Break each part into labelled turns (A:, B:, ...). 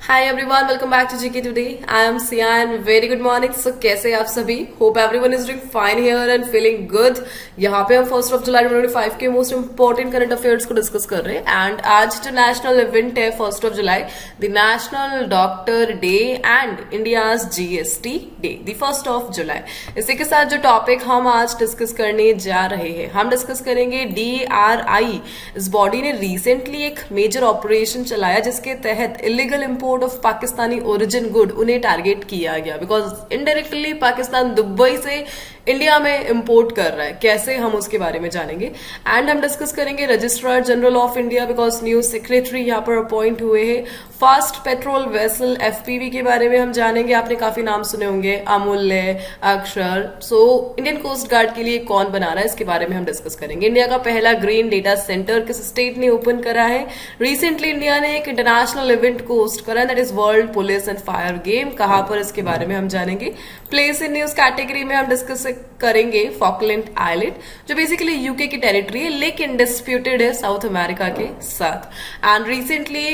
A: Hi everyone, welcome back to GK today. I am Siya and very good morning. So कैसे आप सभी? Hope everyone is doing fine here and feeling good. यहाँ पे हम 1 जुलाई 2025 के मोस्ट इंपॉर्टेंट करंट अफेयर्स को डिस्कस कर रहे हैं एंड आज जो नेशनल इवेंट है 1 July, the national doctor day and India's GST day, the 1 July. इसी के साथ जो टॉपिक हम आज डिस्कस करने जा रहे हैं, हम डिस्कस करेंगे DRI। इस बॉडी ने रिसेंटली एक मेजर ऑपरेशन चलाया जिसके तहत illegal import of Pakistani origin good उन्हें टारगेट किया गया, बिकॉज इनडायरेक्टली पाकिस्तान दुबई से इंडिया में इंपोर्ट कर रहा है। कैसे, हम उसके बारे में जानेंगे एंड हम डिस्कस करेंगे registrar general of India, because new secretary यहाँ पर अपॉइंट हुए हैं। फास्ट पेट्रोल वेसल FPV के बारे में हम जानेंगे। आपने काफी नाम सुने होंगे, अमूल्य, अक्षर। सो इंडियन कोस्ट गार्ड के लिए कौन बना रहा है, इसके बारे में हम डिस्कस करेंगे। इंडिया का पहला ग्रीन डेटा सेंटर किस स्टेट ने ओपन करा है? रिसेंटली इंडिया ने एक इंटरनेशनल इवेंट को होस्ट करा, that is world police and fire game. कहां पर, इसके बारे में हम जानेंगे। प्लेस इन न्यूज कैटेगरी में हम डिस्कस करेंगे फॉकलैंड आइलैंड, जो बेसिकली यूके की टेरिटरी है लेकिन डिस्प्यूटेड है साउथ अमेरिका के साथ। एंड रिसेंटली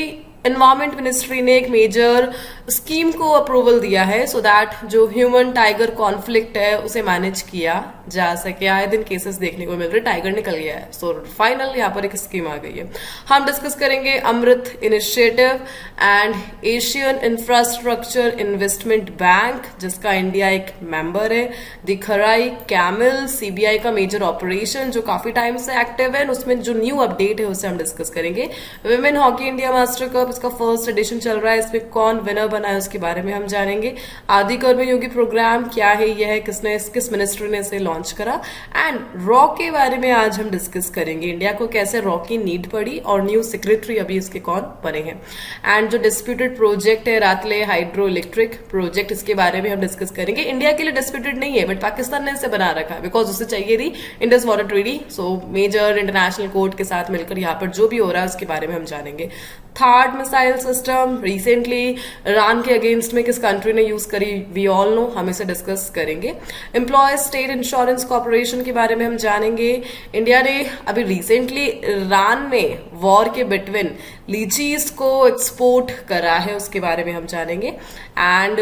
A: एनवायरमेंट मिनिस्ट्री ने एक मेजर स्कीम को अप्रूवल दिया है सो दैट जो ह्यूमन टाइगर कॉन्फ्लिक्ट है उसे मैनेज किया जा सके। आए दिन केसेस देखने को मिल रहे, टाइगर निकल गया है, सो फाइनल यहाँ पर एक स्कीम आ गई है। हम डिस्कस करेंगे Amrit initiative and Asian infrastructure investment bank, जिसका इंडिया एक मेंबर है। दिखराई कैमल CBI का मेजर ऑपरेशन जो काफी टाइम से एक्टिव है, उसमें जो न्यू अपडेट है उसे हम डिस्कस करेंगे। Women hockey India master cup, इसका फर्स्ट एडिशन चल रहा है, इसमें कौन विनर बना है उसके बारे में हम जानेंगे। आदि कर्मयोगी प्रोग्राम क्या है, यह है किस मिनिस्ट्री ने इसे लॉन्च करा। एंड रॉ के बारे में आज हम डिस्कस करेंगे, इंडिया को कैसे रॉ की नीड पड़ी और न्यू सेक्रेटरी अभी इसके कौन बने हैं। एंड जो डिस्प्यूटेड प्रोजेक्ट है रातले हाइड्रो इलेक्ट्रिक प्रोजेक्ट, इसके बारे में हम डिस्कस करेंगे। इंडिया के लिए डिस्प्यूटेड नहीं है बट पाकिस्तान ने इसे बना रखा है बिकॉज उसे चाहिए थी Indus water treaty. So major international court के साथ मिलकर यहाँ पर जो भी हो रहा है उसके बारे में हम जानेंगे। Third missile system recently Iran के अगेंस्ट में किस कंट्री ने यूज करी, वी ऑल नो, हम इसे डिस्कस करेंगे। एम्प्लॉय स्टेट इंश्योरेंस कॉर्पोरेशन के बारे में हम जानेंगे। इंडिया ने अभी रिसेंटली ईरान में वॉर के बिटवीन लीचीज को एक्सपोर्ट करा है, उसके बारे में हम जानेंगे। एंड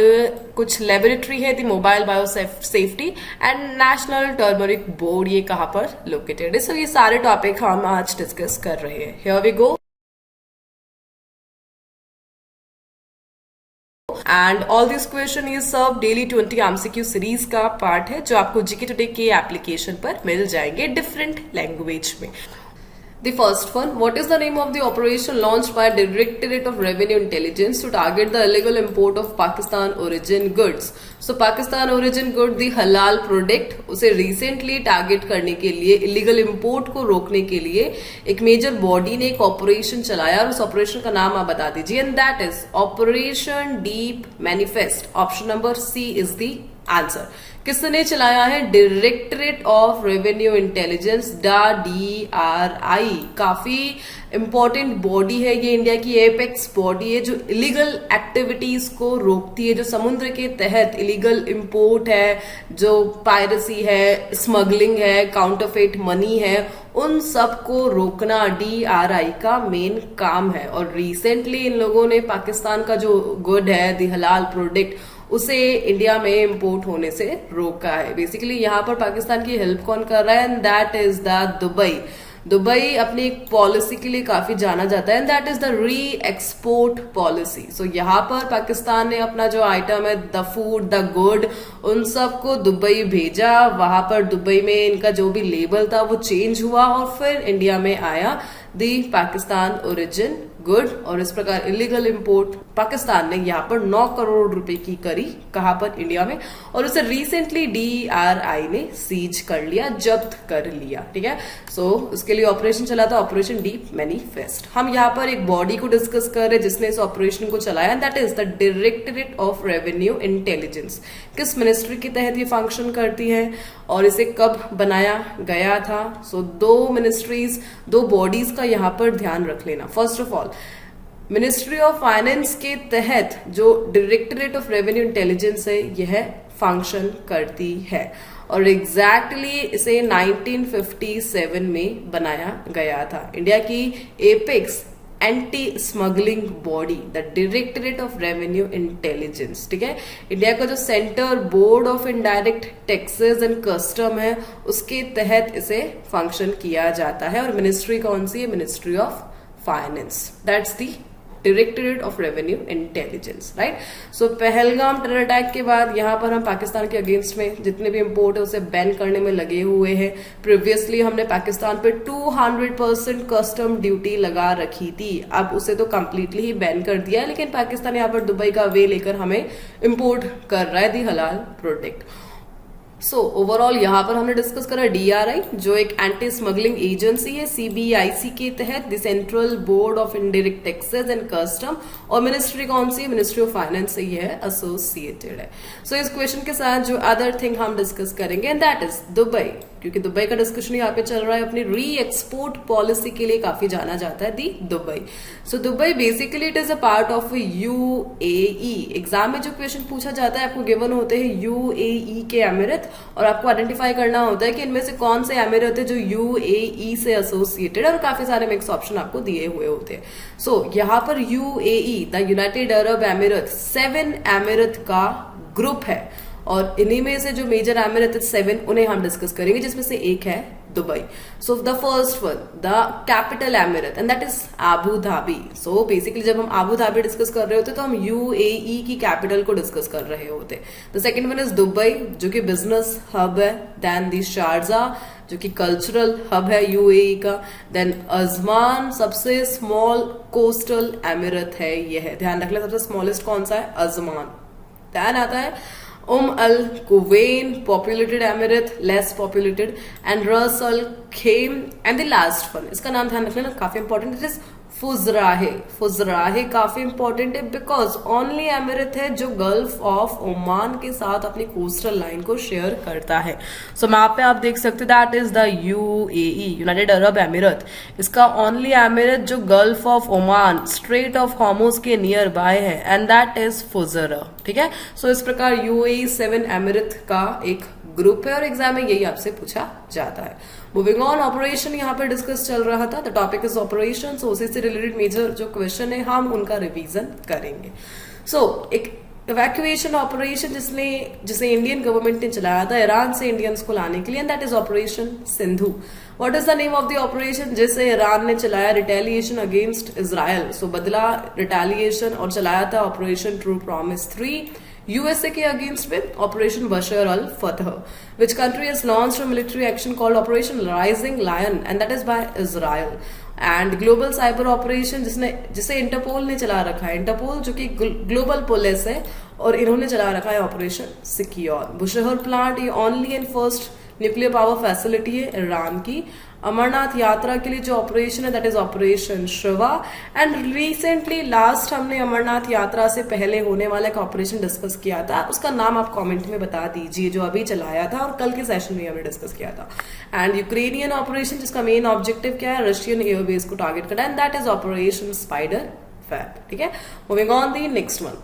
A: कुछ लेबोरेटरी है the mobile bio safety and national turmeric board, ये कहां पर लोकेटेड है। सो ये सारे टॉपिक हम आज डिस्कस कर रहे हैं। Here we go. And all this question is सर्व डेली 20 MCQ सीरीज का पार्ट है जो आपको जीके टुडे के एप्लीकेशन पर मिल जाएंगे डिफरेंट लैंग्वेज में। The first one, what is the name of the operation launched by Directorate of Revenue Intelligence to target the illegal import of Pakistan origin goods? So Pakistan origin good, the halal product, उसे recently target करने के लिए, illegal import को रोकने के लिए एक major body ने एक operation चलाया और उस operation का नाम आप बता दीजिए, and that is Operation Deep Manifest. Option number C is the answer. किसने चलाया है? Directorate of revenue intelligence, DRI। काफी इंपॉर्टेंट बॉडी है ये, इंडिया की एपेक्स बॉडी है जो इलीगल एक्टिविटीज को रोकती है, जो समुद्र के तहत इलीगल इंपोर्ट है, जो पायरेसी है, स्मगलिंग है, काउंटरफेट मनी है, उन सब को रोकना DRI का मेन काम है। और रिसेंटली इन लोगों ने पाकिस्तान का जो गुड है, दी हलाल प्रोडक्ट, उसे इंडिया में इंपोर्ट होने से रोका है। बेसिकली यहाँ पर पाकिस्तान की हेल्प कौन कर रहा है? And that is the Dubai. Dubai अपनी एक पॉलिसी के लिए काफी जाना जाता है, and that is the re export policy. So यहाँ पर पाकिस्तान ने अपना जो आइटम है, द फूड, द गुड, उन सबको दुबई भेजा। वहां पर दुबई में इनका जो भी लेबल था वो चेंज हुआ और फिर इंडिया में आया दी पाकिस्तान ओरिजिन गुड। और इस प्रकार इलीगल इंपोर्ट पाकिस्तान ने यहाँ पर 9 करोड़ रुपए की करी, कहां पर? इंडिया में। और उसे रिसेंटली DRI ने सीज कर लिया, जब्त कर लिया, ठीक है। सो उसके लिए ऑपरेशन चला था, ऑपरेशन डीप मैनिफेस्ट। हम यहाँ पर एक बॉडी को डिस्कस कर रहे हैं जिसने इस ऑपरेशन को चलाया, that is the directorate of revenue intelligence. किस मिनिस्ट्री के तहत ये फंक्शन करती है और इसे कब बनाया गया था? सो 2 मिनिस्ट्रीज, 2 बॉडीज का यहाँ पर ध्यान रख लेना। First of all ministry of finance के तहत जो डायरेक्टरेट ऑफ रेवेन्यू इंटेलिजेंस है यह फंक्शन करती है और एग्जैक्टली इसे 1957 में बनाया गया था। इंडिया की apex anti smuggling body, the directorate of revenue intelligence, ठीक है। इंडिया का जो centre board of indirect taxes and custom है उसके तहत इसे फंक्शन किया जाता है। और मिनिस्ट्री कौन सी है? Ministry of finance, that's the directorate of revenue intelligence, right. So Pahalgam terror attack के बाद यहाँ पर हम पाकिस्तान के अगेंस्ट में जितने भी इंपोर्ट है उसे बैन करने में लगे हुए हैं। प्रीवियसली हमने पाकिस्तान पे 200% कस्टम ड्यूटी लगा रखी थी, अब उसे तो कंप्लीटली ही बैन कर दिया है, लेकिन पाकिस्तान यहाँ पर दुबई का वे लेकर हमें इंपोर्ट कर रहा है दी हलाल प्रोडक्ट। सो ओवरऑल यहाँ पर हमने डिस्कस करा DRI जो एक एंटी स्मगलिंग एजेंसी है CBIC के तहत, the central board of indirect taxes and custom, और मिनिस्ट्री कौन सी है? मिनिस्ट्री ऑफ फाइनेंस से ये एसोसिएटेड है। सो इस क्वेश्चन के साथ जो अदर थिंग हम डिस्कस करेंगे एंड दैट इज दुबई, क्योंकि दुबई का डिस्कशन यहाँ पे चल रहा है, अपनी री एक्सपोर्ट पॉलिसी के लिए काफी जाना जाता है the Dubai. So Dubai basically it is a part of UAE। Exam में जो क्वेश्चन पूछा जाता है आपको गिवन होते हैं UAE के अमीरत, और आपको आइडेंटिफाई करना होता है कि इनमें से कौन से अमीरत है जो UAE से एसोसिएटेड, और काफी सारे मिक्स ऑप्शन आपको दिए हुए होते हैं। सो यहाँ पर UAE the United Arab emirate 7 emirate का ग्रुप है, और इन्हीं में से जो मेजर एमिरेट 7 उन्हें हम डिस्कस करेंगे, जिसमें से एक है Dubai. So the first one the capital emirate and that is Abu Dhabi. So basically जब हम आबू धाबी डिस्कस कर रहे होते तो हम UAE की कैपिटल को डिस्कस कर रहे होते। The second one is Dubai जो कि बिजनेस हब है, देन दी शारजा जो कि कल्चरल हब है UAE का, देन अजमान सबसे स्मॉल कोस्टल एमिरेट है, ये है, ध्यान रख ले सबसे स्मॉलेस्ट कौन सा है? अजमान। दैन आता है Al Quwain populated emirate, less populated, and Ras Al Khaimah, and the last one इसका नाम ध्यान रख लेना काफी important, it is Fujairah. Fujairah काफी इंपॉर्टेंट है बिकॉज ओनली एमिरेट है जो गल्फ ऑफ ओमान के साथ अपनी कोस्टल लाइन को शेयर करता है। सो मैप पे आप देख सकते that is the UAE United Arab emirate, इसका ओनली एमिरेट जो gulf of Oman straight of Hormuz के नियर बाय है, एंड दैट इज फुजरा, ठीक है। सो इस प्रकार UAE 7 एमिरेट का एक ग्रुप है, और एग्जाम में यही आपसे पूछा जाता है। मूविंग ऑन, ऑपरेशन यहाँ पर डिस्कस चल रहा था, द टॉपिक इज ऑपरेशन। सो उसी से रिलेटेड मेजर जो क्वेश्चन है हम उनका रिवीजन करेंगे। सो एक इवैक्यूएशन ऑपरेशन जिसे इंडियन गवर्नमेंट ने चलाया था ईरान से इंडियंस को लाने के लिए, and that is operation Sindhu. What is the name of the operation जिसे ईरान ने चलाया? Retaliation against Israel. सो बदला रिटेलिएशन और चलाया था ऑपरेशन ट्रू प्रॉमिस 3 USA के अगेंस्ट में ऑपरेशन बशर अल फतह, which country has launched a military action called Operation Rising Lion and that is by Israel. And global cyber operation जिसे इंटरपोल ने चला रखा है, इंटरपोल जो कि ग्लोबल पुलिस है, और इन्होंने चला रखा है ऑपरेशन सिक्योर। बुशहर प्लांट ये only and first nuclear power facility है ईरान की। अमरनाथ यात्रा के लिए जो ऑपरेशन है that is operation Shiva. And recently last हमने अमरनाथ यात्रा से पहले होने वाले का ऑपरेशन डिस्कस किया था, उसका नाम आप कमेंट में बता दीजिए, जो अभी चलाया था और कल के सेशन में हमने डिस्कस किया था। एंड यूक्रेनियन ऑपरेशन जिसका मेन ऑब्जेक्टिव क्या है? रशियन एयरबेस को टारगेट करना, and that is operation spider web, ठीक है। Moving on the next one,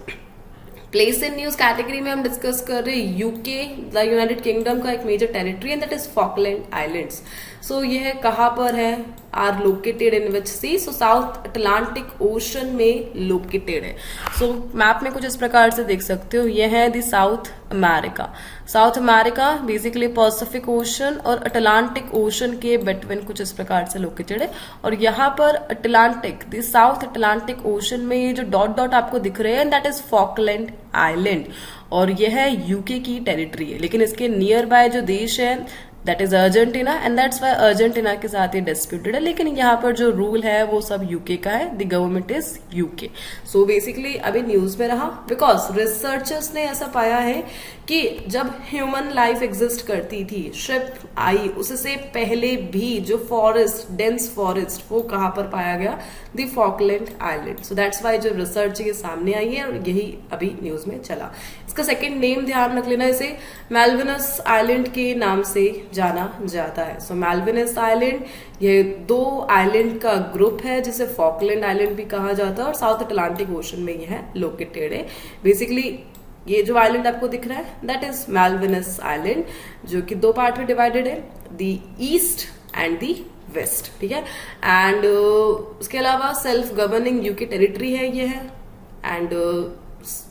A: place in news category में हम डिस्कस कर रहे हैं यूके द यूनाइटेड किंगडम का एक major territory, and that is Falkland Islands. So यह कहाँ पर है? Are located in which sea? So South Atlantic Ocean में लोकेटेड है। सो मैप में कुछ इस प्रकार से देख सकते हो, यह है the South America. South America basically Pacific Ocean और अटलांटिक ओशन के बिटवीन कुछ इस प्रकार से लोकेटेड है। और यहाँ पर Atlantic, the South Atlantic Ocean में ये जो डॉट डॉट आपको दिख रहे हैं दैट इज फॉकलैंड आइलैंड, और यह है यूके की टेरिटरी है। लेकिन इसके नियर बाय जो देश है that is Argentina, and that's why Argentina के साथ ये डिस्प्यूटेड है। लेकिन यहाँ पर जो रूल है वो सब यूके का है, the government is UK. So basically अभी न्यूज में रहा बिकॉज रिसर्चर्स ने ऐसा पाया है कि जब ह्यूमन लाइफ एग्जिस्ट करती थी, शिप आई, उससे पहले भी जो फॉरेस्ट, डेंस फॉरेस्ट, वो कहाँ पर पाया गया? The Falkland island. So that's why जो रिसर्च ये सामने आई है, और यही अभी न्यूज में चला। इसका सेकेंड नेम ध्यान रख लेना, इसे मेलविनस आइलैंड के नाम से जाना जाता है। सो मेलविनस आइलैंड ये 2 आइलैंड का ग्रुप है जिसे फॉकलैंड आइलैंड भी कहा जाता है, और साउथ अटलांटिक ओशन में यह लोकेटेड है। बेसिकली ये जो आइलैंड आपको दिख रहा है दैट इज मेलविनस आइलैंड, जो कि 2 पार्ट में डिवाइडेड है, the east and the west, ठीक है। एंड उसके अलावा सेल्फ गवर्निंग यूके टेरिटरी है ये है, एंड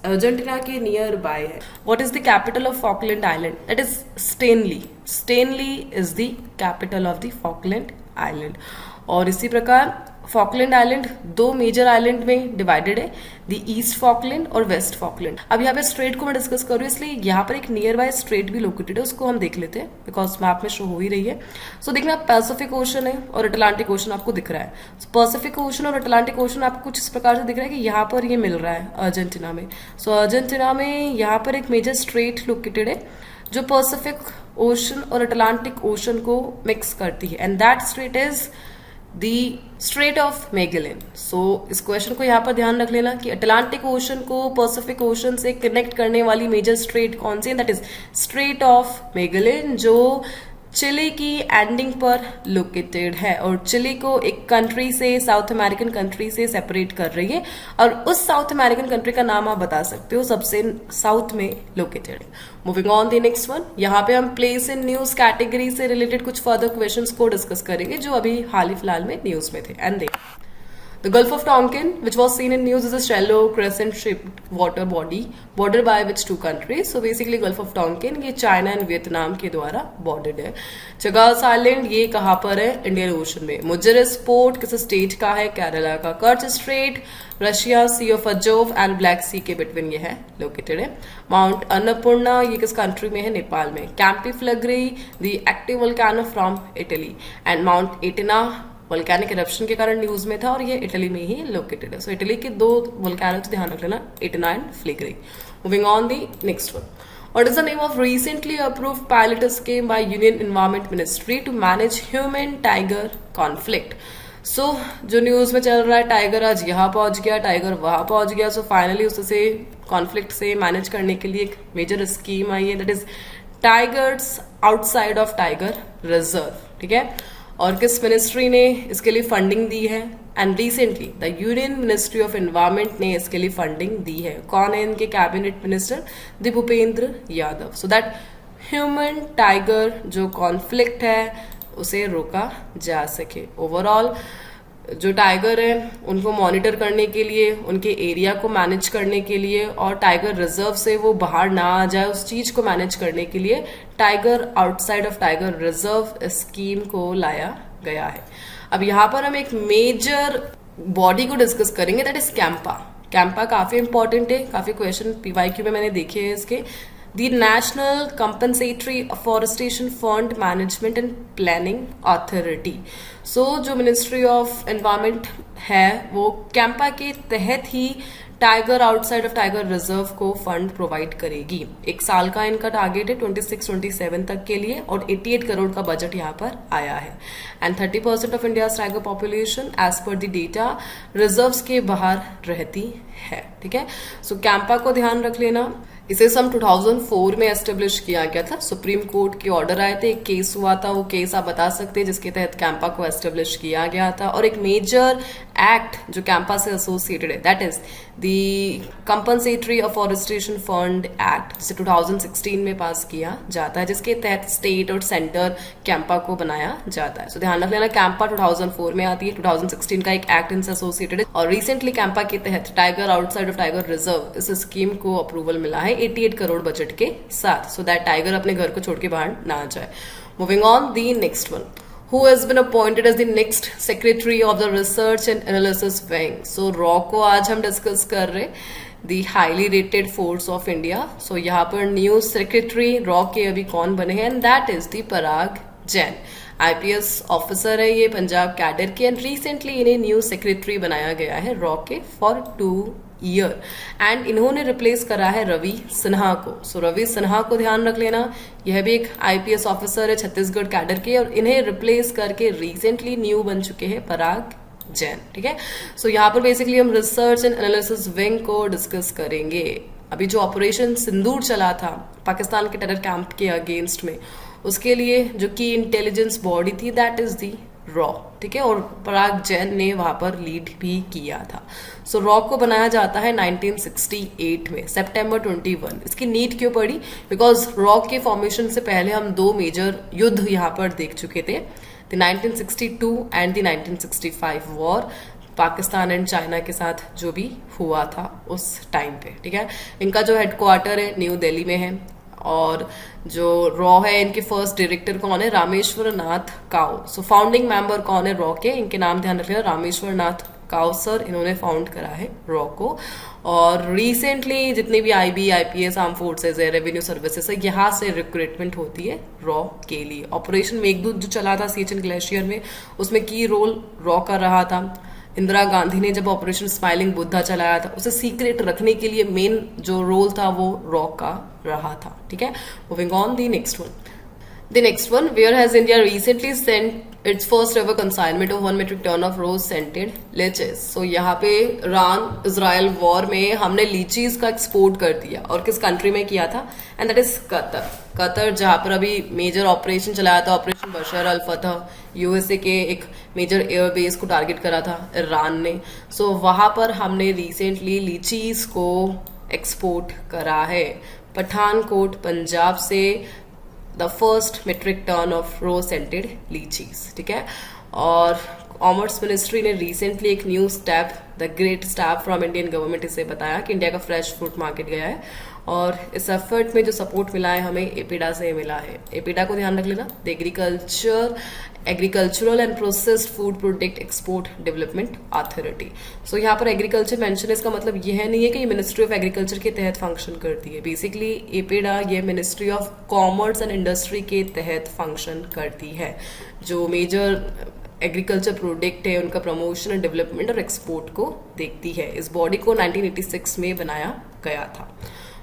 A: अर्जेंटीना के नियर बाय है। What is the capital of Falkland island? That is Stanley. Stanley is the capital of the Falkland island. और इसी प्रकार फॉकलैंड आइलैंड दो मेजर आइलैंड में डिवाइडेड है, द ईस्ट फॉकलैंड और वेस्ट फॉकलैंड। अब यहाँ पे स्ट्रेट को मैं डिस्कस करूँ, इसलिए यहाँ पर एक नियर बाय स्ट्रेट भी लोकेटेड है, उसको हम देख लेते हैं बिकॉज मैप में शो हो ही रही है। सो देखना, पैसिफिक ओशन है और अटलांटिक ओशन आपको दिख रहा है। पैसिफिक ओशन और अटलांटिक ओशन आपको कुछ इस प्रकार से दिख रहा है कि यहाँ पर ये मिल रहा है अर्जेंटीना में। सो अर्जेंटीना में यहाँ पर एक मेजर स्ट्रेट लोकेटेड है जो पैसिफिक ओशन और अटलांटिक ओशन को मिक्स करती है, and that strait is the strait of Magellan. So इस क्वेश्चन को यहाँ पर ध्यान रख लेना कि अटलांटिक ओशन को पैसिफिक ओशन से कनेक्ट करने वाली मेजर स्ट्रेट कौन सी है? That is strait of Magellan, जो चिली की एंडिंग पर लोकेटेड है और चिली को एक कंट्री से, साउथ अमेरिकन कंट्री से सेपरेट कर रही है। और उस साउथ अमेरिकन कंट्री का नाम आप बता सकते हो, सबसे साउथ में लोकेटेड है। Moving on the next one, यहाँ पे हम प्लेस इन न्यूज कैटेगरी से रिलेटेड कुछ फर्दर क्वेश्चंस को डिस्कस करेंगे जो अभी हाल ही फिलहाल में न्यूज में थे। And The Gulf of Tonkin, which was seen in news, is a shallow crescent-shaped water body bordered by which two countries. So basically Gulf of Tonkin ये चाइना एंड वियतनाम के द्वारा बॉर्डर्ड है। Chagas island ये कहाँ पर है? Indian ocean में। मुजरिस port किस स्टेट का है? केरला का। Kerch strait Russia, sea of Azov and Black Sea के बिटवीन ये है लोकेटेड है। माउंट अन्नपूर्णा ये किस कंट्री में है? नेपाल में। Campi Flegrei the active volcano from Italy, and Mount Etna volcanic eruption के कारण न्यूज में था और ये इटली में ही लोकेटेड है। सो इटली के दो वोल्केनो तो ध्यान रख लेना, Etna and Flegrei. Moving on the next one, what is the name of recently approved pilot scheme by union environment ministry to manage human tiger conflict? So जो news में चल रहा है, टाइगर आज यहाँ पहुंच गया, टाइगर वहां पहुंच गया। सो फाइनली उससे कॉन्फ्लिक्ट से मैनेज करने के लिए एक मेजर स्कीम आई है, that is tigers outside of tiger reserve, ठीक है। और किस मिनिस्ट्री ने इसके लिए फंडिंग दी है? And recently the union ministry of environment ने इसके लिए फंडिंग दी है। कौन है इनके cabinet minister? The Bhupendra Yadav. So that human tiger जो कॉन्फ्लिक्ट है उसे रोका जा सके। ओवरऑल जो टाइगर है उनको मॉनिटर करने के लिए, उनके एरिया को मैनेज करने के लिए और टाइगर रिजर्व से वो बाहर ना आ जाए उस चीज को मैनेज करने के लिए tiger outside of tiger reserve scheme को लाया गया है। अब यहाँ पर हम एक मेजर बॉडी को डिस्कस करेंगे, दैट इज कैंपा। कैंपा काफी इंपॉर्टेंट है, काफी क्वेश्चन पीवाईक्यू में मैंने देखे हैं इसके। The National Compensatory Afforestation Fund Management and Planning Authority. So जो मिनिस्ट्री ऑफ एनवायरमेंट है वो कैंपा के तहत ही tiger outside of tiger reserve को फंड प्रोवाइड करेगी। एक साल का इनका टारगेट है 26-27 तक के लिए और 88 करोड़ का बजट यहाँ पर आया है। And 30% of India tiger population as per the data reserves के बाहर रहती है, ठीक है। सो कैंपा को ध्यान रख लेना। इसे सन 2004 में एस्टेब्लिश किया गया था। सुप्रीम कोर्ट के ऑर्डर आए थे, एक केस हुआ था, वो केस आप बता सकते हैं जिसके तहत कैंपा को एस्टेब्लिश किया गया था। और एक मेजर एक्ट जो कैंपा से एसोसिएटेड है that is the compensatory Afforestation fund act, जिसे 2016 में पास किया जाता है, जिसके तहत स्टेट और सेंटर कैंपा को बनाया जाता है। सो ध्यान रख लेना, कैंपा 2004 में आती है, 2016 का एक एक्ट इनसे एसोसिएटेड है और रिसेंटली कैंपा के तहत tiger outside of tiger reserve इस स्कीम को अप्रूवल मिला है 88 करोड़ बजट के साथ, सो दैट टाइगर अपने घर को छोड़ के बाहर ना आ जाए। Moving on the next one, who has been appointed as the next secretary of the research and analysis wing? So रॉ को आज हम डिस्कस कर रहे, the highly rated force of India. So यहाँ पर न्यू सेक्रेटरी रॉ के अभी कौन बने हैं? And that is the Parag Jain. IPS officer है ये पंजाब कैडर के, एंड रिसेंटली इन्हें न्यू सेक्रेटरी बनाया गया है रॉ के फॉर 2 ईयर। एंड इन्होंने रिप्लेस करा है रवि सिन्हा को। सो रवि सिन्हा को ध्यान रख लेना, यह भी एक आईपीएस ऑफिसर है छत्तीसगढ़ कैडर के और इन्हें रिप्लेस करके रिसेंटली न्यू बन चुके हैं पराग जैन, ठीक है। सो यहाँ पर बेसिकली हम रिसर्च एंड एनालिसिस विंग को डिस्कस करेंगे। अभी जो ऑपरेशन सिंदूर चला था पाकिस्तान के टेरर कैंप के अगेंस्ट में, उसके लिए जो की इंटेलिजेंस बॉडी थी दैट इज दी रॉ, ठीक है। और पराग जैन ने वहां पर लीड भी किया था। सो रॉ को बनाया जाता है 1968 में, सितंबर 21। इसकी नीड क्यों पड़ी? बिकॉज रॉ के फॉर्मेशन से पहले हम 2 मेजर युद्ध यहाँ पर देख चुके थे, the 1962 and the 1965 war, Pakistan and China के साथ जो भी हुआ था उस टाइम पे, ठीक है। इनका जो हेडक्वार्टर है न्यू दिल्ली में है, और जो रॉ है इनके फर्स्ट डायरेक्टर कौन है, रामेश्वर नाथ काउ। सो फाउंडिंग मेंबर कौन है रॉ के, इनके नाम ध्यान रखिएगा, रामेश्वर नाथ काउ सर, इन्होंने फाउंड करा है रॉ को। और रिसेंटली जितनी भी IB, IPS, आर्म फोर्सेज है, रेवेन्यू सर्विसेज है, यहाँ से रिक्रूटमेंट होती है रॉ के लिए। ऑपरेशन मेघदूत जो चला था सियाचिन ग्लेशियर में, उसमें की रोल रॉ कर रहा था। इंदिरा गांधी ने जब ऑपरेशन स्माइलिंग बुद्धा चलाया था, उसे सीक्रेट रखने के लिए मेन जो रोल था वो रॉ का रहा था, ठीक है। Moving on the next one. The next one, where has India recently sent its first ever consignment of 1 metric ton of rose scented lychees? So यहाँ पे ईरान इजराइल वॉर में हमने लीचीज का एक्सपोर्ट कर दिया, और किस कंट्री में किया था, and that is Qatar. Qatar जहाँ पर अभी मेजर ऑपरेशन चलाया था, ऑपरेशन बशर अल फतह, USA के एक मेजर एयरबेस को टारगेट करा था ईरान ने। सो वहां पर हमने रिसेंटली लीचीज को एक्सपोर्ट करा है पठानकोट पंजाब से, the first metric ton of rose scented litchis, ठीक है। और कॉमर्स मिनिस्ट्री ने रिसेंटली एक new step, the great step from Indian government, इसे बताया कि इंडिया का फ्रेश फ्रूट मार्केट गया है, और इस एफर्ट में जो सपोर्ट मिला है हमें एपीडा से मिला है। एपीडा को ध्यान रख लेना, the Agricultural and Processed Food Product Export Development Authority. So यहाँ पर एग्रीकल्चर मेंशन, इसका मतलब यह नहीं है कि ये मिनिस्ट्री ऑफ एग्रीकल्चर के तहत फंक्शन करती है। बेसिकली एपीडा ये ministry of commerce and industry के तहत फंक्शन करती है। जो मेजर एग्रीकल्चर प्रोडक्ट है उनका प्रमोशन एंड डेवलपमेंट और एक्सपोर्ट को देखती है। इस बॉडी को 1986 में बनाया गया था।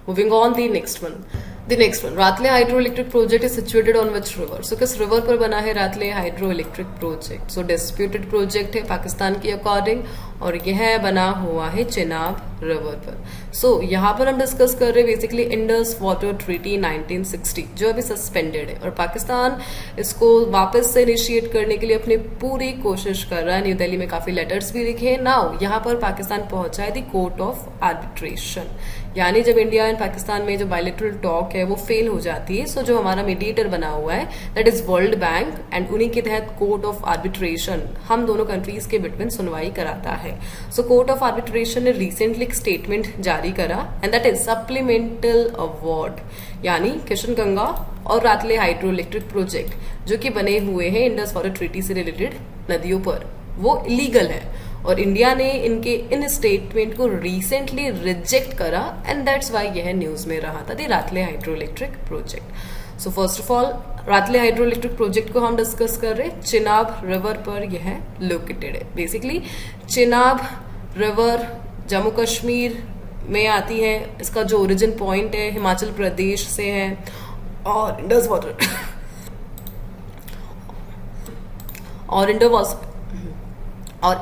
A: Moving on the next one. The next one, Ratle hydro electric project is situated on which river? So किस रिवर पर बना है Ratle hydro electric project? So disputed project है पाकिस्तान के अकॉर्डिंग, और यह बना हुआ है चिनाब रिवर पर। सो यहाँ पर हम डिस्कस कर रहे हैं बेसिकली इंडस वाटर ट्रीटी 1960 जो अभी सस्पेंडेड है, और पाकिस्तान इसको वापस से इनिशिएट करने के लिए अपनी पूरी कोशिश कर रहा है। न्यू दिल्ली में काफी लेटर्स भी लिखे हैं। नाउ यहाँ पर पाकिस्तान पहुंचा है द कोर्ट ऑफ आर्बिट्रेशन, यानी जब इंडिया एंड पाकिस्तान में जो बायलैटरल टॉक है वो फेल हो जाती है, सो जो हमारा मीडिएटर बना हुआ है that is world bank, and उन्हीं के तहत कोर्ट ऑफ आर्बिट्रेशन हम दोनों कंट्रीज के बिटवीन सुनवाई कराता है। सो कोर्ट ऑफ आर्बिट्रेशन ने रिसेंटली एक स्टेटमेंट जारी करा, and that is supplemental award, यानी किशन गंगा और रातले हाइड्रो इलेक्ट्रिक प्रोजेक्ट जो कि बने हुए हैं इंडस वाटर ट्रीटी से रिलेटेड नदियों पर, वो इलीगल है, और इंडिया ने इनके इन स्टेटमेंट को रिसेंटली रिजेक्ट करा, एंड दैट्स वाई यह न्यूज में रहा था the रातले hydro electric project. So first of all रातले hydro electric project को हम डिस्कस कर रहे हैं, चिनाब रिवर पर यह लोकेटेड है। बेसिकली चिनाब रिवर जम्मू कश्मीर में आती है, इसका जो ओरिजिन पॉइंट है हिमाचल प्रदेश से है, और इंडस वाटर और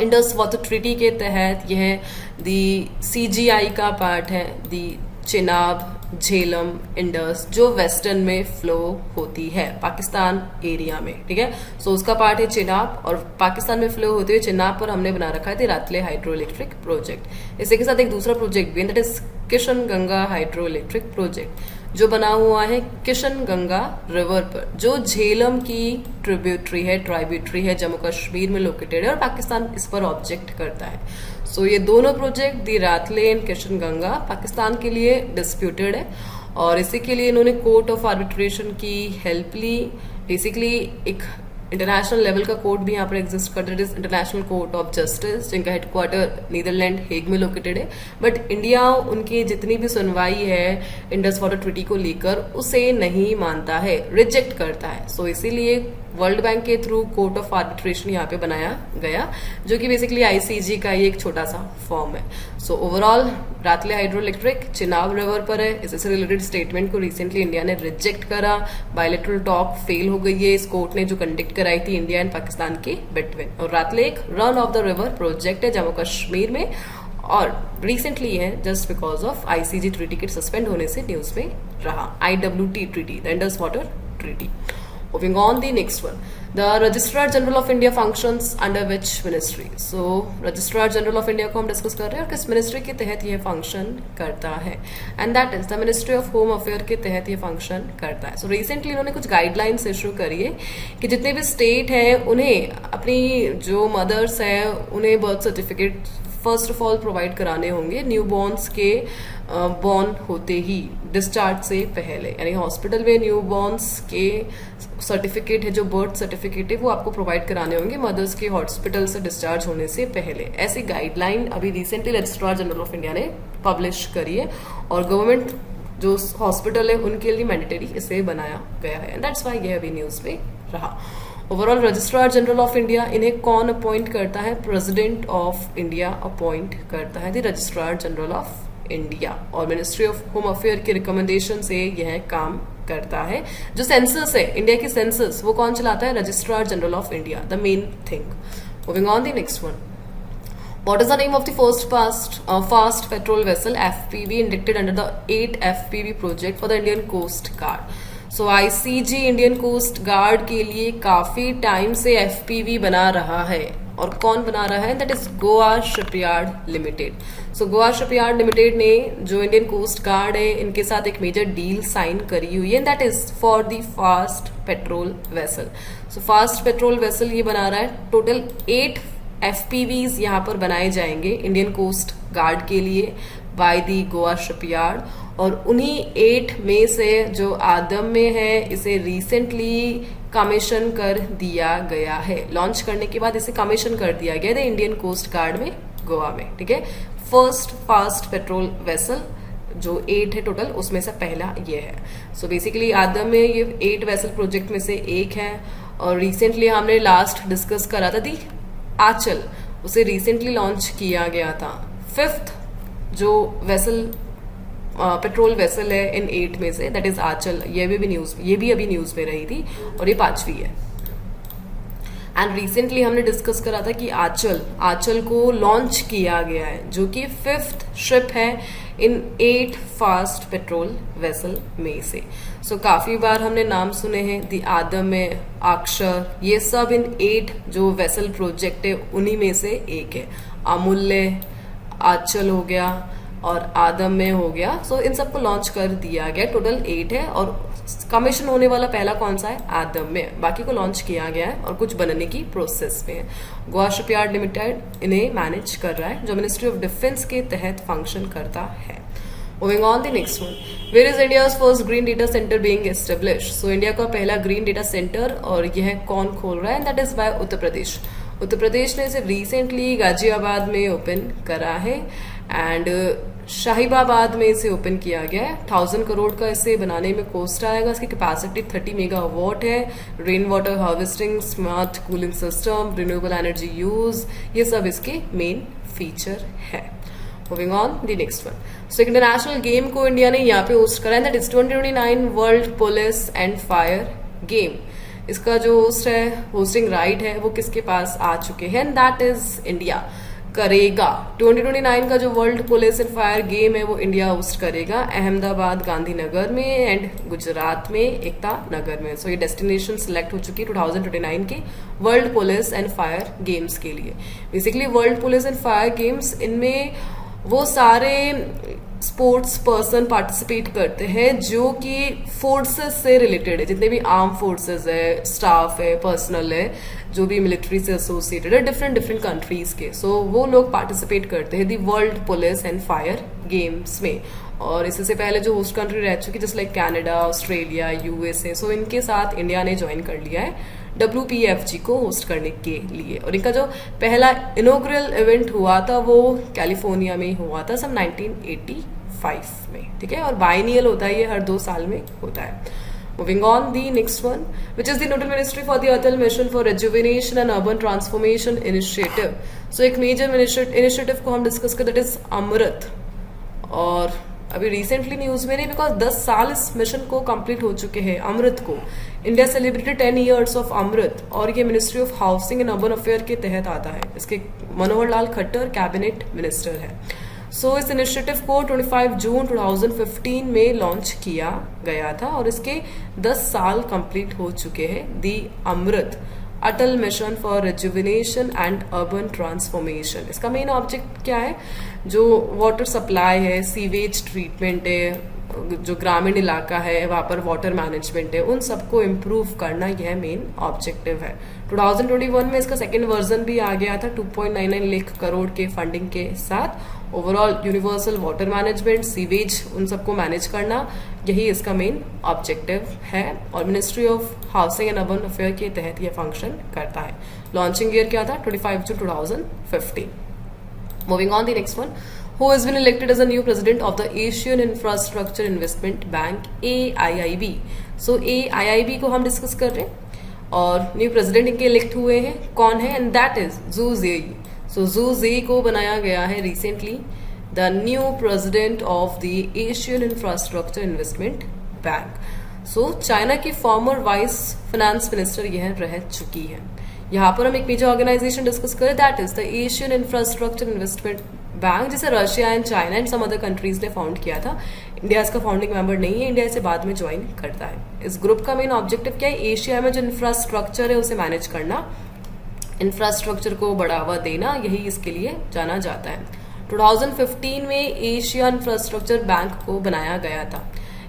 A: इंडस वाटर ट्रीटी के तहत यह दी CGI का पार्ट है, दी चिनाब झेलम इंडस जो वेस्टर्न में फ्लो होती है पाकिस्तान एरिया में, ठीक है। सो उसका पार्ट है चिनाब, और पाकिस्तान में फ्लो होते हुए चिनाब पर हमने बना रखा है रातले हाइड्रो इलेक्ट्रिक प्रोजेक्ट। इसी के साथ एक दूसरा प्रोजेक्ट भी, that is Kishan Ganga hydro electric project जो बना हुआ है किशन गंगा रिवर पर, जो झेलम की ट्रिब्यूटरी है जम्मू कश्मीर में लोकेटेड है, और पाकिस्तान इस पर ऑब्जेक्ट करता है। सो ये दोनों project the रातले and Kishan Ganga Pakistan के लिए डिस्प्यूटेड है, और इसी के लिए इन्होंने कोर्ट ऑफ आर्बिट्रेशन की हेल्प ली। बेसिकली एक इंटरनेशनल लेवल का कोर्ट भी यहाँ पर एग्जिस्ट करता है, इंटरनेशनल कोर्ट ऑफ जस्टिस, जिनका हेडक्वार्टर नीदरलैंड हेग में लोकेटेड है। बट इंडिया उनकी जितनी भी सुनवाई है इंडस वाटर ट्रीटी को लेकर उसे नहीं मानता है, रिजेक्ट करता है। सो इसीलिए वर्ल्ड बैंक के थ्रू कोर्ट ऑफ आर्बिट्रेशन यहाँ पे बनाया गया, जो कि बेसिकली ICJ का ही एक छोटा सा फॉर्म है। So overall रातले hydro electric Chenab river पर है, इससे रिलेटेड स्टेटमेंट को रिसेंटली इंडिया ने रिजेक्ट करा, बायलैटरल टॉक फेल हो गई है इस कोर्ट ने जो कंडक्ट कराई थी इंडिया एंड पाकिस्तान के बिटवीन। और रातले एक run of the river project है जम्मू कश्मीर में, और रिसेंटली है just because of ICJ treaty के सस्पेंड होने से न्यूज में रहा, IWT treaty, the Indus water treaty. Moving on the next one. The registrar general of India functions under which ministry? So registrar general of India को हम discuss कर रहे हैं और किस मिनिस्ट्री के तहत ये फंक्शन करता है, and that is the ministry of home affair के तहत ये फंक्शन करता है. सो रिसेंटली उन्होंने कुछ गाइडलाइंस इशू करी है कि जितने भी स्टेट हैं उन्हें अपनी जो मदर्स हैं उन्हें birth certificate first of all provide कराने होंगे न्यू बॉर्न्स के बॉर्न होते ही, डिस्चार्ज से पहले. यानी हॉस्पिटल में न्यू बॉर्न्स के सर्टिफिकेट है, जो बर्थ सर्टिफिकेट है, वो आपको प्रोवाइड कराने होंगे मदर्स के हॉस्पिटल से डिस्चार्ज होने से पहले. ऐसी गाइडलाइन अभी recently registrar general of India ने पब्लिश करी है और गवर्नमेंट जो हॉस्पिटल है उनके लिए मैंडेटरी इसे बनाया गया है, एंड दैट्स व्हाई ये अभी न्यूज में रहा. Overall registrar general of India, इन्हें कौन अपॉइंट करता है? प्रेसिडेंट ऑफ इंडिया अपॉइंट करता है the registrar general of India, और मिनिस्ट्री ऑफ होम अफेयर के रिकमेंडेशन से यह काम करता है. जो सेंसस है, इंडिया की सेंसस, वो कौन चलाता है? Registrar general of India, the main thing. Moving on the next one. What is the name of the first fast petrol vessel FPV inducted under the 8 FPV project for the Indian Coast Guard? So ICG Indian coast guard के लिए काफी time से FPV बना रहा है, और कौन बना रहा है? That is Goa shipyard limited. So Goa shipyard limited ने जो इंडियन कोस्ट गार्ड है इनके साथ एक मेजर डील साइन करी हुई है, that is for the fast patrol vessel. So fast patrol vessel ये बना रहा है. टोटल 8 FPVs यहाँ पर बनाए जाएंगे इंडियन कोस्ट गार्ड के लिए बाय दी गोवा शिपयार्ड, और उन्हीं 8 में से जो आदम में है इसे रिसेंटली कमीशन कर दिया गया है. लॉन्च करने के बाद इसे कमीशन कर दिया गया है इंडियन कोस्ट गार्ड में गोवा में. ठीक है, फर्स्ट फास्ट पेट्रोल वेसल जो 8 है टोटल, उसमें से पहला ये है. सो बेसिकली आदम में ये 8 वेसल प्रोजेक्ट में से एक है, और रिसेंटली हमने लास्ट डिस्कस करा था दी आंचल, उसे रिसेंटली लॉन्च किया गया था. 5th जो वेसल पेट्रोल वेसल है इन 8 में से, दैट इज आंचल. ये भी अभी न्यूज में रही थी, और ये 5वीं है. एंड रिसेंटली हमने डिस्कस करा था कि आंचल को लॉन्च किया गया है, जो कि 5th शिप है इन 8 फास्ट पेट्रोल वेसल में से. सो काफी बार हमने नाम सुने हैं, दी आदम में, अक्षर, ये सब इन 8 जो वेसल प्रोजेक्ट है उन्हीं में से एक है. अमूल्य, आंचल हो गया और आदम में हो गया. सो इन सबको लॉन्च कर दिया गया. टोटल 8 है, और कमीशन होने वाला पहला कौन सा है? आदम में. बाकी को लॉन्च किया गया है और कुछ बनने की प्रोसेस में है. गोवा शिपयार्ड लिमिटेड इन्हें मैनेज कर रहा है, जो मिनिस्ट्री ऑफ डिफेंस के तहत फंक्शन करता है. Moving on the next one. Where is India's first green data center being established? So India का पहला ग्रीन डेटा सेंटर, और यह कौन खोल रहा है? And that is by Uttar Pradesh. Uttar Pradesh ने इसे रिसेंटली गाजियाबाद में ओपन करा है, एंड शाहिबाबाद में इसे ओपन किया गया है. 1000 करोड़ का इसे बनाने में कॉस्ट आएगा. इसकी कैपेसिटी 30 मेगावाट है. Rain water harvesting, smart cooling system, renewable energy use, ये सब इसके मेन फीचर है. Moving on the next one. So एक इंटरनेशनल गेम को इंडिया ने यहाँ पे होस्ट करा है, that is 2029 world police and fire game. इसका जो होस्ट है, होस्टिंग राइट है, वो किसके पास आ चुके हैं? एंड दैट इज इंडिया करेगा. 2029 का जो world police and fire game है वो इंडिया होस्ट करेगा अहमदाबाद, गांधीनगर में, एंड गुजरात में एकता नगर में. सो ये डेस्टिनेशन सिलेक्ट हो चुकी है 2029 के world police and fire games के लिए. Basically world police and fire games, इनमें वो सारे स्पोर्ट्स पर्सन पार्टिसिपेट करते हैं जो कि फोर्सेस से रिलेटेड है. जितने भी आर्म फोर्सेस है, स्टाफ है, पर्सनल है, जो भी मिलिट्री से एसोसिएटेड है, डिफरेंट कंट्रीज के. सो वो लोग पार्टिसिपेट करते हैं the world police and fire games में. और इससे पहले जो होस्ट कंट्री रह चुकी, जैसे लाइक कनाडा, ऑस्ट्रेलिया, यूएसए, सो इनके साथ इंडिया ने ज्वाइन कर लिया है WPFG को होस्ट करने के लिए. और इनका जो पहला इनॉग्रल इवेंट हुआ था वो कैलिफोर्निया में हुआ था सन 1985 में. ठीक है, और बाइनियल होता है, ये हर 2 साल में होता है. Moving on the next one, which is the nodal ministry for the Atal Mission for Rejuvenation and Urban Transformation Initiative. So एक मेजर इनिशिएटिव को हम डिस्कस करते, दैट इज अमृत. और अभी रिसेंटली न्यूज में नहीं, बिकॉज 10 साल इस मिशन को कंप्लीट हो चुके हैं अमृत को. इंडिया सेलिब्रेटेड 10 years ऑफ अमृत, और ये ministry of housing and urban affair के तहत आता है. इसके मनोहर लाल खट्टर कैबिनेट मिनिस्टर है. सो इस इनिशिएटिव को 25 जून 2015 में लॉन्च किया गया था, और इसके 10 साल कंप्लीट हो चुके हैं. The Amrut Atal Mission for Rejuvenation and Urban Transformation. इसका मेन ऑब्जेक्ट क्या है? जो वाटर सप्लाई है, सीवेज ट्रीटमेंट है, जो ग्रामीण इलाका है वहां पर वाटर मैनेजमेंट है, उन सबको इम्प्रूव करना यह मेन ऑब्जेक्टिव है। 2021 में इसका सेकेंड वर्जन भी आ गया था 2.99 लाख करोड़ के फंडिंग के साथ। Overall universal water management, sewage, उन सबको मैनेज करना, यही इसका मेन ऑब्जेक्टिव है और ministry of housing and urban affair के तहत यह फंक्शन करता है। लॉन्चिंग ईयर क्या था? 25 जून 2015। Moving on the next one, who has been elected as a new president of the Asian Infrastructure Investment Bank AIIB। So AIIB को हम discuss कर रहे हैं और न्यू प्रेसिडेंट इनके इलेक्ट हुए हैं, कौन है? And that is Zou Jiayi. So Zou Jiayi को बनाया गया है recently the new president of the Asian infrastructure investment Bank. So China की फॉर्मर वाइस फाइनेंस मिनिस्टर यह रह चुकी है। यहाँ पर हम एक मेजर ऑर्गेनाइजेशन डिस्कस करें, that is the Asian infrastructure investment Bank, जिसे Russia and China and some other countries ने फाउंड किया था। इंडिया इसका फाउंडिंग मेंबर नहीं है, इंडिया इसे बाद में ज्वाइन करता है। इस ग्रुप का मेन ऑब्जेक्टिव क्या है? एशिया में जो इंफ्रास्ट्रक्चर है उसे मैनेज करना, इंफ्रास्ट्रक्चर को बढ़ावा देना, यही इसके लिए जाना जाता है। 2015 में एशिया इंफ्रास्ट्रक्चर बैंक को बनाया गया था।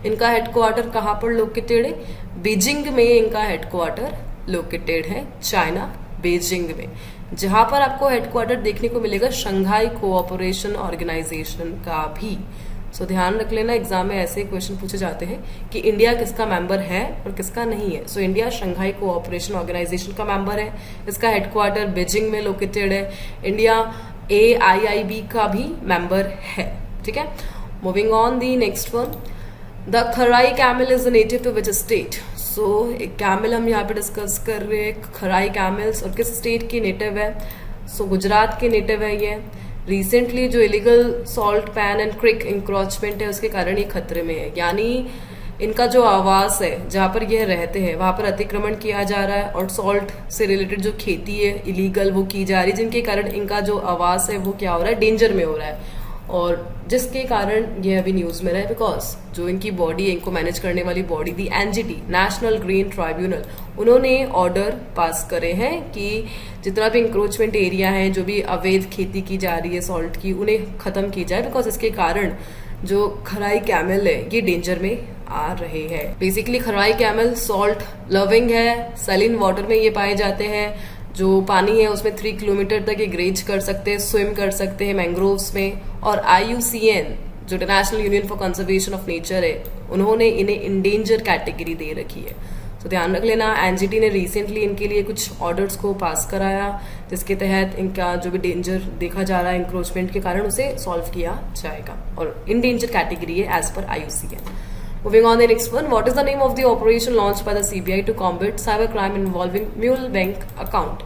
A: इनका हेडक्वार्टर कहाँ पर लोकेटेड है? बीजिंग में इनका हेडक्वार्टर लोकेटेड है, चाइना बीजिंग में। जहां पर आपको हेडक्वार्टर देखने को मिलेगा शंघाई कोऑपरेशन ऑर्गेनाइजेशन का भी। सो ध्यान रख लेना, एग्जाम में ऐसे क्वेश्चन पूछे जाते हैं कि इंडिया किसका मेंबर है और किसका नहीं है। So India Shanghai Cooperation Organisation का मेंबर है, इसका हेडक्वार्टर बीजिंग में लोकेटेड है। इंडिया AIIB का भी मेंबर है, ठीक है। Moving on the next one, the Kharai camel is the native to which state. So एक कैमल हम यहाँ पे डिस्कस कर रहे हैं, खराई कैमल्स, और किस स्टेट की नेटिव है? सो गुजरात की नेटिव है ये। रिसेंटली जो illegal salt pan and creek encroachment है उसके कारण ये खतरे में है, यानी इनका जो आवास है जहाँ पर यह रहते हैं वहां पर अतिक्रमण किया जा रहा है और सॉल्ट से रिलेटेड जो खेती है इलीगल वो की जा रही है, जिनके कारण इनका जो आवास है वो क्या हो रहा है? डेंजर में हो रहा है। और जिसके कारण ये अभी न्यूज में रहा है बिकॉज जो इनकी बॉडी है, इनको मैनेज करने वाली बॉडी दी NGT, नेशनल ग्रीन ट्राइब्यूनल, उन्होंने ऑर्डर पास करे हैं कि जितना भी इंक्रोचमेंट एरिया है, जो भी अवैध खेती की जा रही है सॉल्ट की, उन्हें खत्म की जाए बिकॉज इसके कारण जो खराई कैमल है ये डेंजर में आ रहे हैं। बेसिकली खराई कैमल सॉल्ट लविंग है, सैलिन वाटर में ये पाए जाते हैं। जो पानी है उसमें 3 किलोमीटर तक ये ग्रेज कर सकते हैं, स्विम कर सकते हैं मैंग्रोव्स में। और IUCN जो international union for conservation of nature है, उन्होंने इन्हें इंडेंजर कैटेगरी दे रखी है। तो ध्यान रख लेना, NGT ने रिसेंटली इनके लिए कुछ ऑर्डर्स को पास कराया जिसके तहत इनका जो भी डेंजर देखा जा रहा है इंक्रोचमेंट के कारण उसे सॉल्व किया जाएगा और इंडेंजर कैटेगरी है as per IUCN। Moving on the next one, what is the name of the operation launched by the CBI to combat cybercrime involving Mule Bank account?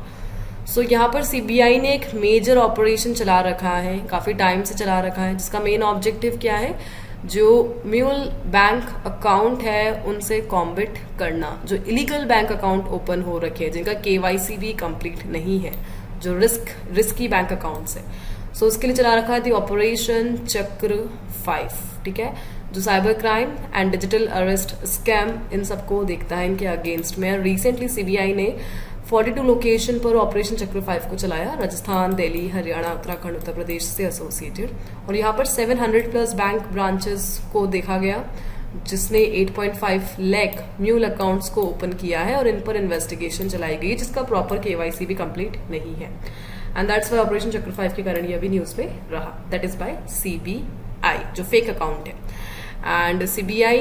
A: So यहाँ पर CBI ने एक major operation चला रखा है, काफी time से चला रखा है, जिसका मेन ऑब्जेक्टिव क्या है? जो म्यूल बैंक अकाउंट है उनसे कॉम्बेट करना, जो इलीगल बैंक अकाउंट ओपन हो रखे हैं, जिनका KYC भी कंप्लीट नहीं है, जो रिस्की बैंक अकाउंट्स है। सो उसके लिए चला रखा है दी ऑपरेशन चक्र 5, ठीक है, जो cyber crime and digital arrest scam इन सबको देखता है इनके अगेंस्ट में। रिसेंटली CBI ने 42 लोकेशन पर ऑपरेशन चक्र 5 को चलाया, राजस्थान, दिल्ली, हरियाणा, उत्तराखंड, उत्तर प्रदेश से एसोसिएटेड। और यहाँ पर 700 प्लस बैंक ब्रांचेस को देखा गया जिसने 8.5 लाख म्यूल अकाउंट्स को ओपन किया है और इन पर इन्वेस्टिगेशन चलाई गई जिसका प्रॉपर KYC भी कंप्लीट नहीं है। एंड दैट्स वाई ऑपरेशन चक्र 5 के कारण ये अभी न्यूज में रहा, दैट इज बाय CBI जो फेक अकाउंट है। एंड CBI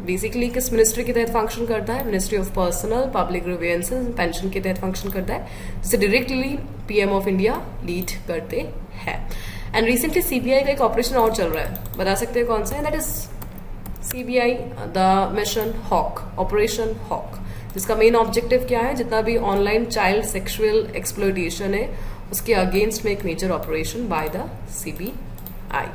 A: बेसिकली किस मिनिस्ट्री के तहत फंक्शन करता है? Ministry of personnel public grievances pension के तहत फंक्शन करता है, जिसे directly PM of India lead करते हैं। एंड रिसेंटली CBI का एक ऑपरेशन और चल रहा है, बता सकते हैं कौन सा है? That is CBI the mission hawk, operation hawk, जिसका मेन ऑब्जेक्टिव क्या है? जितना भी ऑनलाइन चाइल्ड सेक्सुअल एक्सप्लॉयटेशन है उसके अगेंस्ट में एक major operation by the CBI।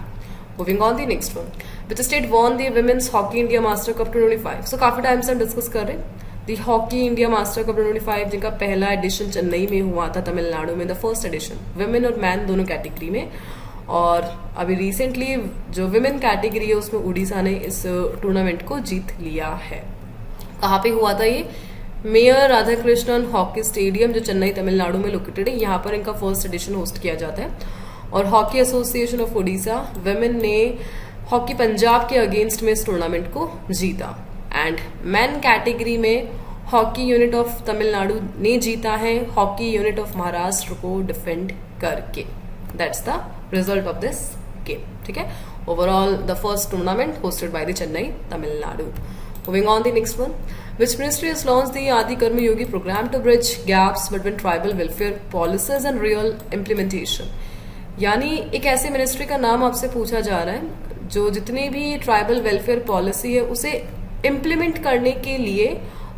A: Moving on the next one, which state won the Women's Hockey India Master Cup 2025? So काफी टाइम से हम डिस्कस कर रहे हैं दी हॉकी इंडिया मास्टर कप 2025, जिनका पहला एडिशन चेन्नई में हुआ था, तमिलनाडु में, द फर्स्ट एडिशन, विमेन और मैन दोनों कैटेगरी में। और अभी रिसेंटली जो विमेन कैटेगरी है उसमें उड़ीसा ने इस टूर्नामेंट को जीत लिया है। कहाँ पे हुआ था ये? Mayor Radha Krishnan hockey stadium जो चेन्नई तमिलनाडु में लोकेटेड है, यहाँ पर इनका फर्स्ट एडिशन होस्ट किया जाता है। और hockey association of Odisha women ने हॉकी पंजाब के अगेंस्ट में इस टूर्नामेंट को जीता। एंड मेन कैटेगरी में हॉकी यूनिट ऑफ तमिलनाडु ने जीता है हॉकी यूनिट ऑफ महाराष्ट्र को डिफेंड करके। That's the result of this game. ठीक है, overall the first tournament hosted by the Chennai Tamil Nadu. Moving on the next one, which ministry has launched the Adi Karma Yogi program to bridge gaps between tribal welfare policies and real implementation? यानी एक ऐसे ministry का नाम आपसे पूछा जा रहा है जो जितनी भी ट्राइबल वेलफेयर पॉलिसी है उसे इम्प्लीमेंट करने के लिए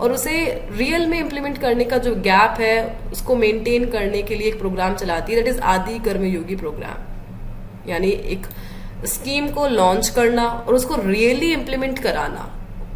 A: और उसे रियल में इम्प्लीमेंट करने का जो गैप है उसको मेंटेन करने के लिए एक प्रोग्राम चलाती है, दैट इज आदि कर्म योगी प्रोग्राम। यानी एक स्कीम को लॉन्च करना और उसको रियली इम्प्लीमेंट कराना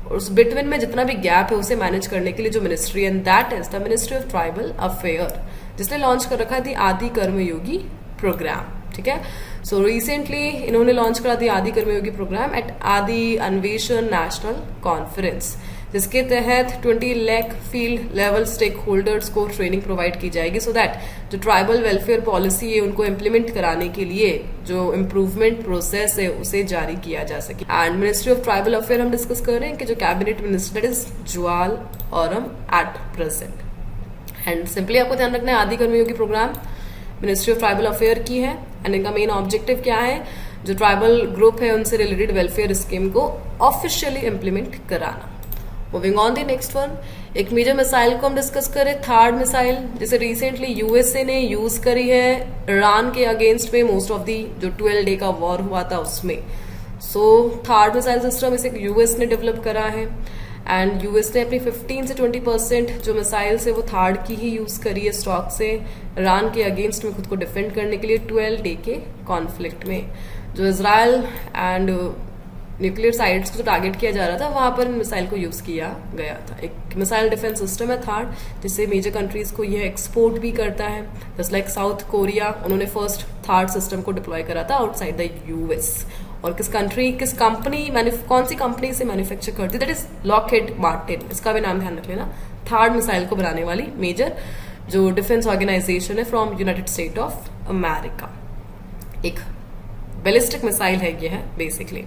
A: और उस बिटवीन में जितना भी गैप है उसे मैनेज करने के लिए जो ministry, and that is the ministry of tribal affair, जिसने लॉन्च कर रखा है दी आदि कर्म योगी प्रोग्राम। ठीक है, सो रिसेंटली इन्होंने लॉन्च करा दी आदि कर्म योगी प्रोग्राम एट आदि अन्वेषण नेशनल कॉन्फ्रेंस, जिसके तहत 20 lakh field level stakeholders को ट्रेनिंग प्रोवाइड की जाएगी सो दैट जो ट्राइबल वेलफेयर पॉलिसी है उनको इम्प्लीमेंट कराने के लिए जो इम्प्रूवमेंट प्रोसेस है उसे जारी किया जा सके। And ministry of tribal affair हम डिस्कस कर रहे हैं कि जो cabinet minister that is Jual Oram at present. And simply आपको ध्यान रखना है Adi Karmayogi programme ministry of tribal affair की है एंड इनका मेन ऑब्जेक्टिव क्या है, जो ट्राइबल ग्रुप है उनसे रिलेटेड वेलफेयर स्कीम को ऑफिशियली इम्प्लीमेंट कराना। Moving on the next one, एक मेजर मिसाइल को हम डिस्कस करें, थर्ड मिसाइल, जिसे रिसेंटली यूएसए ने यूज करी है ईरान के अगेंस्ट में मोस्ट ऑफ दी जो 12 डे का वॉर हुआ था उसमें। सो थर्ड मिसाइल सिस्टम इसे यूएस ने डेवलप करा है एंड यूएस ने अपनी 15 से 20% जो मिसाइल्स है वो थर्ड की ही यूज करी है स्टॉक से ईरान के अगेंस्ट में खुद को डिफेंड करने के लिए 12 डे के कॉन्फ्लिक्ट में। जो इजराइल एंड न्यूक्लियर साइट्स को जो टारगेट किया जा रहा था वहां पर मिसाइल को यूज किया गया था। एक मिसाइल डिफेंस सिस्टम है थर्ड, जिससे मेजर कंट्रीज को यह एक्सपोर्ट भी करता है। जस्ट लाइक साउथ कोरिया, उन्होंने फर्स्ट थर्ड सिस्टम को डिप्लॉय करा था आउटसाइड द यूएस। और किस कंपनी कौन सी कंपनी से मैन्युफैक्चर करती है, दैट इज लॉकहीड मार्टिन, इसका भी नाम ध्यान रख लेना। थर्ड मिसाइल को बनाने वाली मेजर जो डिफेंस ऑर्गेनाइजेशन है from United state of America. एक बैलिस्टिक मिसाइल है ये है basically.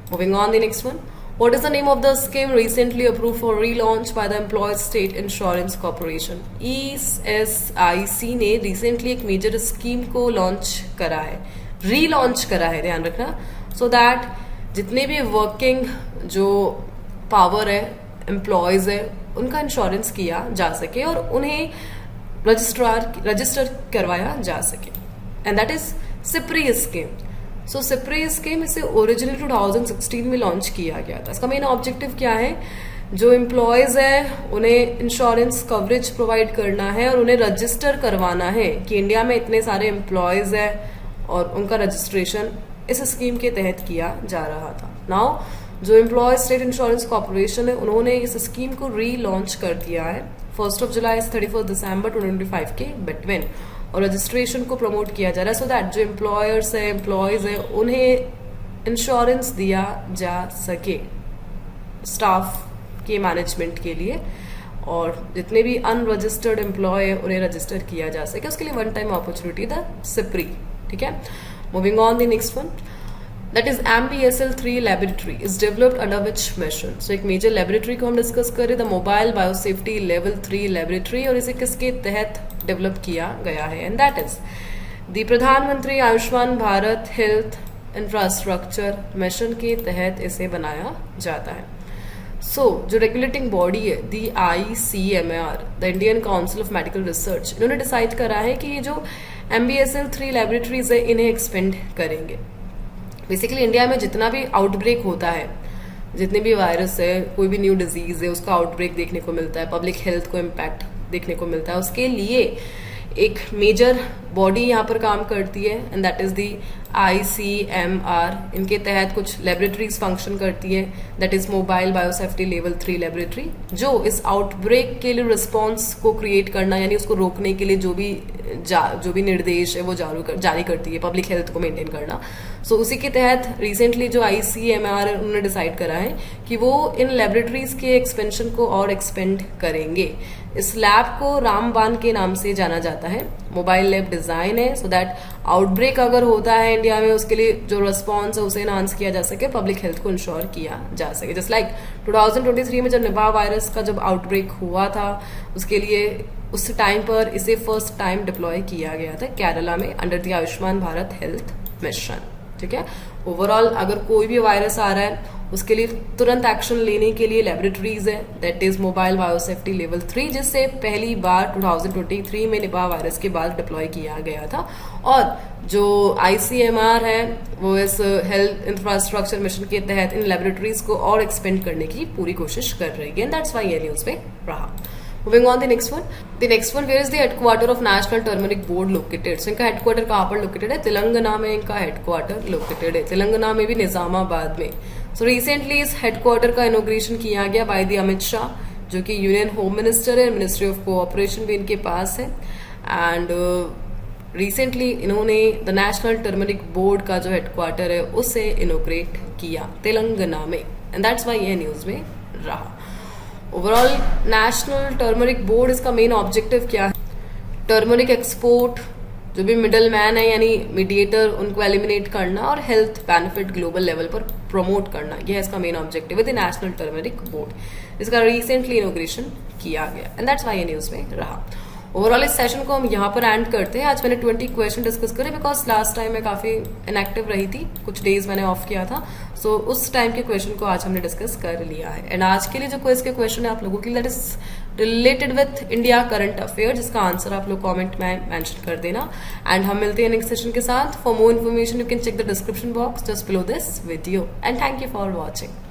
A: Moving on the next one, what is the name of the scheme recently approved for relaunch by the Employees State Insurance Corporation? ESIC ने recently एक major scheme को launch करा है, relaunch करा है, ध्यान रखना, सो दैट जितने भी वर्किंग जो पावर है एम्प्लॉयज है उनका इंश्योरेंस किया जा सके और उन्हें रजिस्टर करवाया जा सके, and that is SIPRI scheme. So SIPRI scheme इसे ओरिजिनली 2016 में लॉन्च किया गया था। इसका मेन ऑब्जेक्टिव क्या है, जो एम्प्लॉयज है उन्हें इंश्योरेंस कवरेज प्रोवाइड करना है और उन्हें रजिस्टर करवाना है कि इंडिया में इतने सारे एम्प्लॉयज है और उनका रजिस्ट्रेशन इस स्कीम के तहत किया जा रहा था। नाउ जो एम्प्लॉयज स्टेट इंश्योरेंस कॉर्पोरेशन है उन्होंने इस स्कीम को री लॉन्च कर दिया है 1 जुलाई से 31 दिसंबर 2025 के बिटवीन, और रजिस्ट्रेशन को प्रमोट किया जा रहा है सो दैट जो एम्प्लॉयर्स है एम्प्लॉयज है उन्हें इंश्योरेंस दिया जा सके स्टाफ के मैनेजमेंट के लिए, और जितने भी अनरजिस्टर्ड एम्प्लॉय है उन्हें रजिस्टर किया जा सके, उसके लिए one time opportunity the SIPRI. ठीक है, moving on the next one, that is MBSL-3 laboratory is developed under which mission. So एक मेजर लेबोरेटरी को हम डिस्कस करें, the mobile biosafety level 3 laboratory, और इसे किसके तहत डेवलप किया गया है, एंड दैट इज द प्रधानमंत्री Ayushman Bharat health infrastructure mission के तहत इसे बनाया जाता है। सो जो रेगुलेटिंग बॉडी है दी ICMR, the Indian council of medical research, इन्होंने डिसाइड करा है कि ये जो MBSL-3 लेबोरेटरीज है इन्हें एक्सपेंड करेंगे। बेसिकली इंडिया में जितना भी आउटब्रेक होता है, जितने भी वायरस है, कोई भी न्यू डिजीज है, उसका आउटब्रेक देखने को मिलता है, पब्लिक हेल्थ को इम्पैक्ट देखने को मिलता है, उसके लिए एक मेजर बॉडी यहाँ पर काम करती है and that is the ICMR, इनके तहत कुछ लेबोरेटरीज फंक्शन करती है, that is mobile biosafety level 3 laboratory, जो इस आउटब्रेक के लिए रिस्पॉन्स को क्रिएट करना यानी उसको रोकने के लिए जो भी निर्देश है वो जारी करती है, पब्लिक हेल्थ को मेंटेन करना। सो उसी के तहत रिसेंटली जो ICMR उन्होंने डिसाइड करा है कि वो इन लेबोरेटरीज के एक्सपेंशन को और एक्सपेंड करेंगे। इस लैब को रामबान के नाम से जाना जाता है, मोबाइल लैब डिजाइन है सो दैट आउटब्रेक अगर होता है इंडिया में उसके लिए जो रिस्पॉन्स है उसे एनहांस किया जा सके, पब्लिक हेल्थ को इंश्योर किया जा सके। जस्ट लाइक 2023 में जब निपाह वायरस का जब आउटब्रेक हुआ था, उसके लिए उस टाइम पर इसे फर्स्ट टाइम डिप्लॉय किया गया था केरला में under the Ayushman Bharat health mission. ठीक है, ओवरऑल अगर कोई भी वायरस आ रहा है उसके लिए तुरंत एक्शन लेने के लिए लेबोरेटरीज है, that is mobile biosafety level 3, जिससे पहली बार 2023 में निपाह वायरस के बाद डिप्लॉय किया गया था। और जो ICMR है वो इस हेल्थ इंफ्रास्ट्रक्चर मिशन के तहत इन लेबोरेटरीज को और एक्सपेंड करने की पूरी कोशिश कर रही है, एंड दैट्स व्हाई ये न्यूज में रहा। Moving on the next one. The next one, where is the headquarter of National Turmeric Board located? So इनका हेडक्वार्टर कहाँ पर लोकेटेड है? तेलंगाना में इनका हेडक्वार्टर लोकेटेड है, तेलंगाना में भी निजामाबाद में। सो रिसेंटली इस हेडक्वार्टर का इनोग्रेशन किया गया बाय द अमित शाह, जो कि यूनियन होम मिनिस्टर है, मिनिस्ट्री ऑफ कोऑपरेशन भी इनके पास है। एंड रिसेंटली इन्होंने द नेशनल टर्मरिक बोर्ड का जो हेडक्वार्टर है उसे इनोग्रेट किया तेलंगाना में, एंड दैट्स वाई ये न्यूज में रहा। ओवरऑल नेशनल टर्मरिक बोर्ड, इसका मेन ऑब्जेक्टिव क्या है? टर्मरिक एक्सपोर्ट, जो भी मिडल मैन है यानी मीडिएटर, उनको एलिमिनेट करना और हेल्थ बेनिफिट ग्लोबल लेवल पर प्रमोट करना, यह इसका मेन ऑब्जेक्टिव है द नेशनल टर्मरिक बोर्ड। इसका रिसेंटली इनोग्रेशन किया गया, एंड दैट्स व्हाई ये न्यूज में रहा। ओवरऑल इस सेशन को हम यहाँ पर एंड करते हैं। आज मैंने 20 क्वेश्चन डिस्कस करे बिकॉज लास्ट टाइम मैं काफी इनएक्टिव रही थी, कुछ डेज मैंने ऑफ किया था, सो उस टाइम के क्वेश्चन को आज हमने डिस्कस कर लिया है। एंड आज के लिए जो क्विज के क्वेश्चन है आप लोगों के लिए, that is related with India current affair, जिसका आंसर आप लोग कॉमेंट में मेंशन कर देना। एंड हम मिलते हैं नेक्स्ट सेशन के साथ। For more information you can check the description box just below this video, and thank you for watching.